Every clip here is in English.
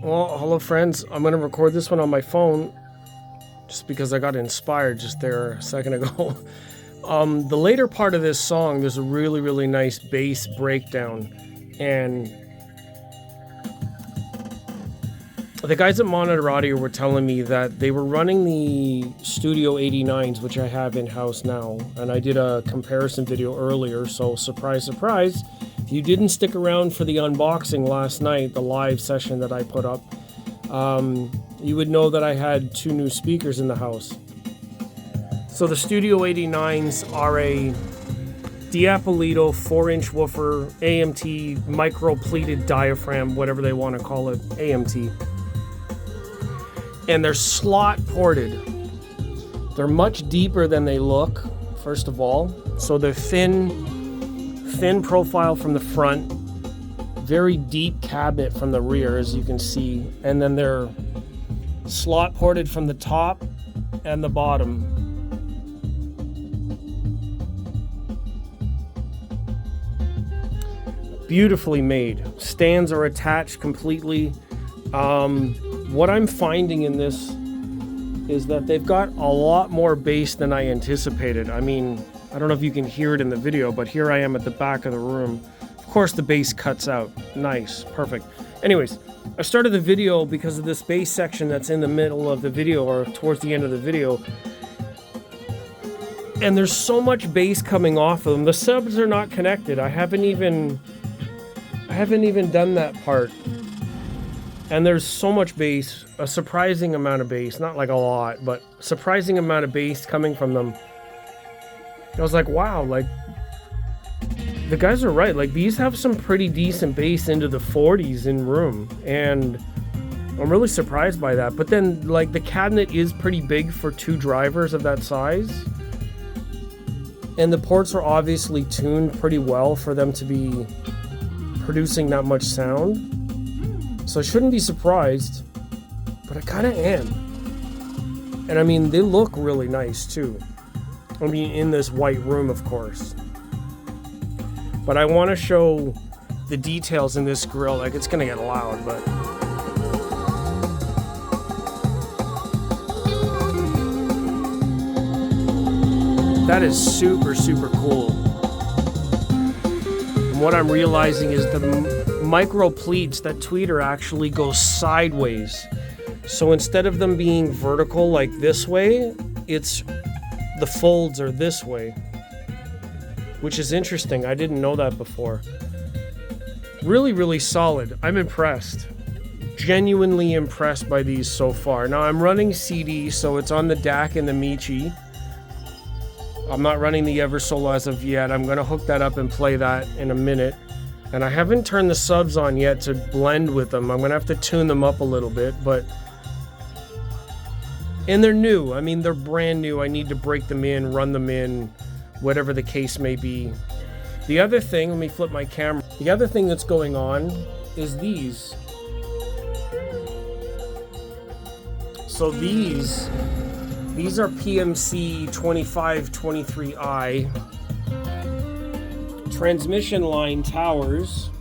Well, hello friends. I'm going to record this one on my phone just because I got inspired just there a second ago. The later part of this song, there's a really, really nice bass breakdown. And the guys at Monitor Audio were telling me that they were running the Studio 89s, which I have in-house now. And I did a comparison video earlier, so surprise, surprise. If you didn't stick around for the unboxing last night, the live session that I put up, you would know that I had 2 new speakers in the house. So the Studio 89s are a Diapolito 4-inch woofer, AMT, micro-pleated diaphragm, whatever they want to call it, AMT. And they're slot ported. They're much deeper than they look, first of all. So they're thin profile from the front, very deep cabinet from the rear, as you can see, and then they're slot ported from the top and the bottom. Beautifully made. Stands are attached completely. What I'm finding in this is that they've got a lot more bass than I anticipated. I mean, I don't know if you can hear it in the video, but here I am at the back of the room. Of course, the bass cuts out. Nice, perfect. Anyways, I started the video because of this bass section that's in the middle of the video, or towards the end of the video. And there's so much bass coming off of them. The subs are not connected. I haven't even done that part. And there's so much bass, a surprising amount of bass, not like a lot, but surprising amount of bass coming from them. I was like, wow, like, the guys are right. Like, these have some pretty decent bass into the 40s in room, and I'm really surprised by that. But then, like, the cabinet is pretty big for 2 drivers of that size, and the ports are obviously tuned pretty well for them to be producing that much sound. So I shouldn't be surprised, but I kind of am. And I mean, they look really nice too. I mean, in this white room, of course. But I want to show the details in this grill. Like, it's gonna get loud, but that is super, super cool. And what I'm realizing is the micro pleats that tweeter actually goes sideways. So instead of them being vertical like this way, the folds are this way, which is interesting. I didn't know that before. Really, really solid. I'm impressed. Genuinely impressed by these so far. Now I'm running CD, so it's on the DAC and the Michi. I'm not running the Eversole as of yet. I'm going to hook that up and play that in a minute. And I haven't turned the subs on yet to blend with them. I'm going to have to tune them up a little bit, but... And they're new. I mean, they're brand new. I need to break them in, run them in, whatever the case may be. The other thing, let me flip my camera. The other thing that's going on is these. So these are PMC 2523i transmission line towers,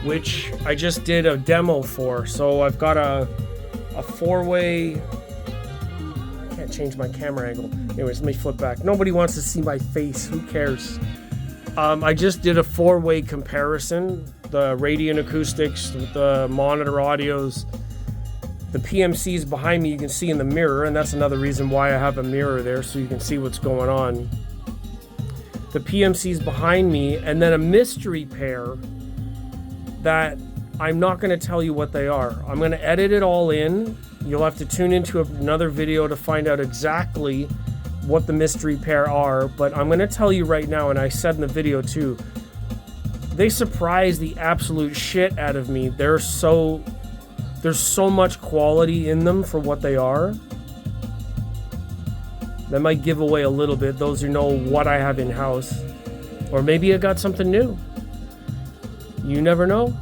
which I just did a demo for. So I've got a 4-way, I can't change my camera angle. Anyways, let me flip back. Nobody wants to see my face, who cares? I just did a 4-way comparison. The Radiant acoustics, the Monitor audios, the PMCs behind me you can see in the mirror, and that's another reason why I have a mirror there, so you can see what's going on. The PMCs behind me, and then a mystery pair that I'm not going to tell you what they are. I'm going to edit it all in. You'll have to tune into another video to find out exactly what the mystery pair are, but I'm going to tell you right now, and I said in the video too, they surprise the absolute shit out of me. There's so much quality in them for what they are. That might give away a little bit, those who know what I have in-house. Or maybe I got something new. You never know.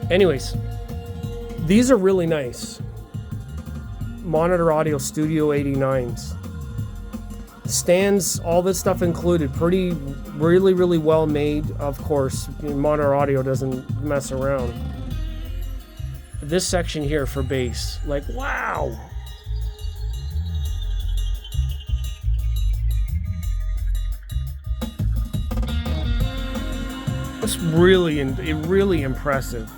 Anyways, these are really nice. Monitor Audio Studio 89s. Stands, all this stuff included. Really well made. Of course, Monitor Audio doesn't mess around. This section here for bass, like, wow. It's really impressive.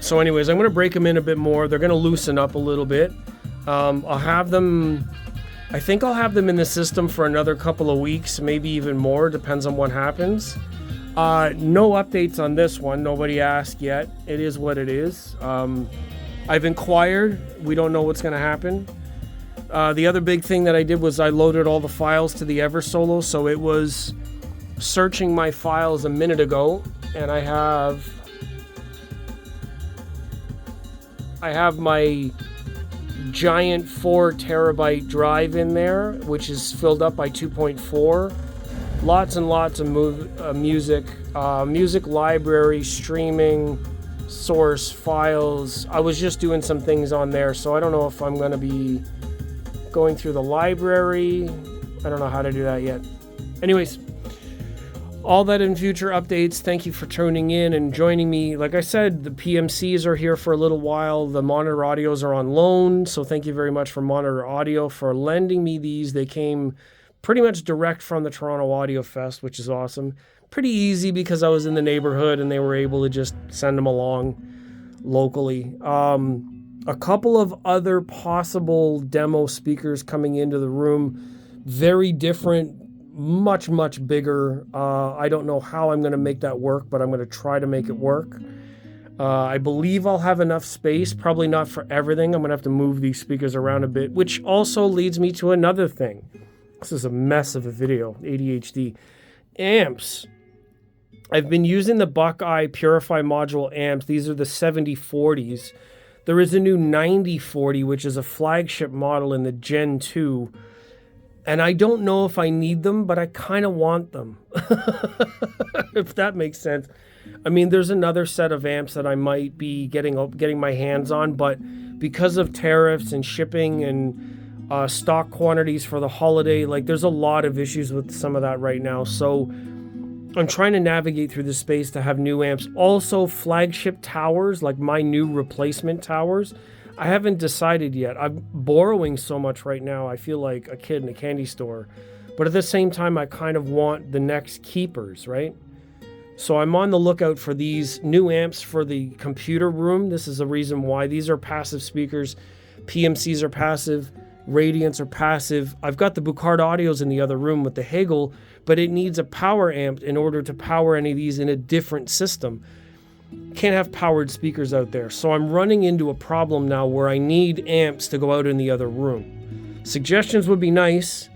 So anyways, I'm going to break them in a bit more. They're going to loosen up a little bit. I'll have them, I think I'll have them in the system for another couple of weeks, maybe even more, depends on what happens. No updates on this one. Nobody asked yet. It is what it is. I've inquired. We don't know what's going to happen. The other big thing that I did was I loaded all the files to the Eversolo, so it was searching my files a minute ago, and I have my giant 4 terabyte drive in there, which is filled up by 2.4. Lots and lots of music, music library, streaming, source files. I was just doing some things on there, so I don't know if I'm going to be going through the library. I don't know how to do that yet. Anyways, all that in future updates. Thank you for tuning in and joining me. Like I said, the PMCs are here for a little while. The Monitor Audios are on loan, so thank you very much for Monitor Audio for lending me these. They came pretty much direct from the Toronto Audio Fest, which is awesome. Pretty easy because I was in the neighborhood and they were able to just send them along locally. A couple of other possible demo speakers coming into the room. Very different, much bigger. I don't know how I'm going to make that work, but I'm going to try to make it work. I believe I'll have enough space, probably not for everything. I'm going to have to move these speakers around a bit, which also leads me to another thing. This is a mess of a video, ADHD. Amps. I've been using the Buckeye Purify module amps. These are the 7040s. There is a new 9040, which is a flagship model in the Gen 2. And I don't know if I need them, but I kind of want them. If that makes sense. I mean, there's another set of amps that I might be getting my hands on, but because of tariffs and shipping and stock quantities for the holiday, like there's a lot of issues with some of that right now. So I'm trying to navigate through this space to have new amps. Also, flagship towers, like my new replacement towers. I haven't decided yet. I'm borrowing so much right now. I feel like a kid in a candy store. But at the same time, I kind of want the next keepers, right? So I'm on the lookout for these new amps for the computer room. This is a reason why. These are passive speakers. PMCs are passive. Radiants are passive. I've got the Bucard Audios in the other room with the Hegel, but it needs a power amp in order to power any of these in a different system. Can't have powered speakers out there. So I'm running into a problem now where I need amps to go out in the other room. Suggestions would be nice.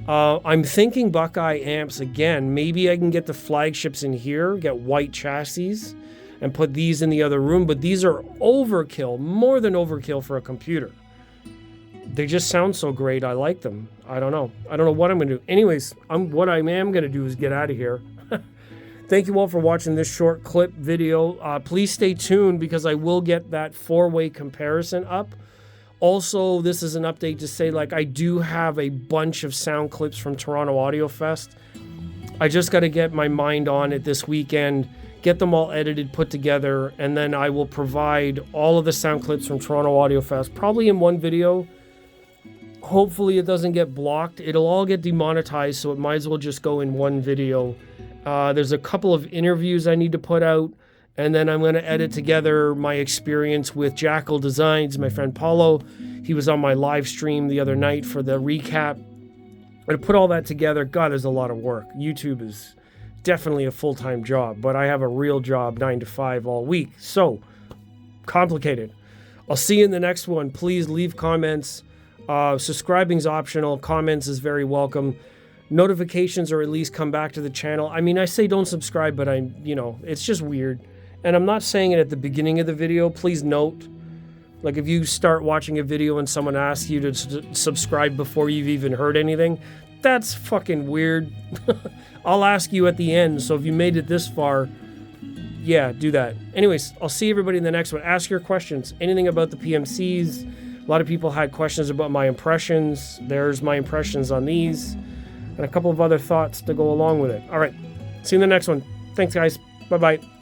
I'm thinking Buckeye amps again. Maybe I can get the flagships in here, get white chassis, and put these in the other room. But these are overkill, more than overkill for a computer. They just sound so great. I like them. I don't know what I'm going to do. Anyways, what I am going to do is get out of here. Thank you all for watching this short clip video. Please stay tuned because I will get that 4-way comparison up. Also, this is an update to say, like, I do have a bunch of sound clips from Toronto Audio Fest. I just got to get my mind on it this weekend, get them all edited, put together, and then I will provide all of the sound clips from Toronto Audio Fest, probably in one video. Hopefully it doesn't get blocked. It'll all get demonetized, so it might as well just go in one video. There's a couple of interviews I need to put out, and then I'm going to edit together my experience with Jackal Designs, my friend Paulo. He was on my live stream the other night for the recap. And to put all that together, God, there's a lot of work. YouTube is definitely a full-time job, but I have a real job 9 to 5 all week. So, complicated. I'll see you in the next one. Please leave comments. Subscribing's optional. Comments is very welcome. Notifications, or at least come back to the channel. I mean, I say don't subscribe, but it's just weird. And I'm not saying it at the beginning of the video. Please note, like if you start watching a video and someone asks you to subscribe before you've even heard anything, that's fucking weird. I'll ask you at the end. So if you made it this far, yeah, do that. Anyways, I'll see everybody in the next one. Ask your questions. Anything about the PMCs, lot of people had questions about my impressions. There's my impressions on these, and a couple of other thoughts to go along with it. All right, see you in the next one. Thanks, guys. Bye-bye.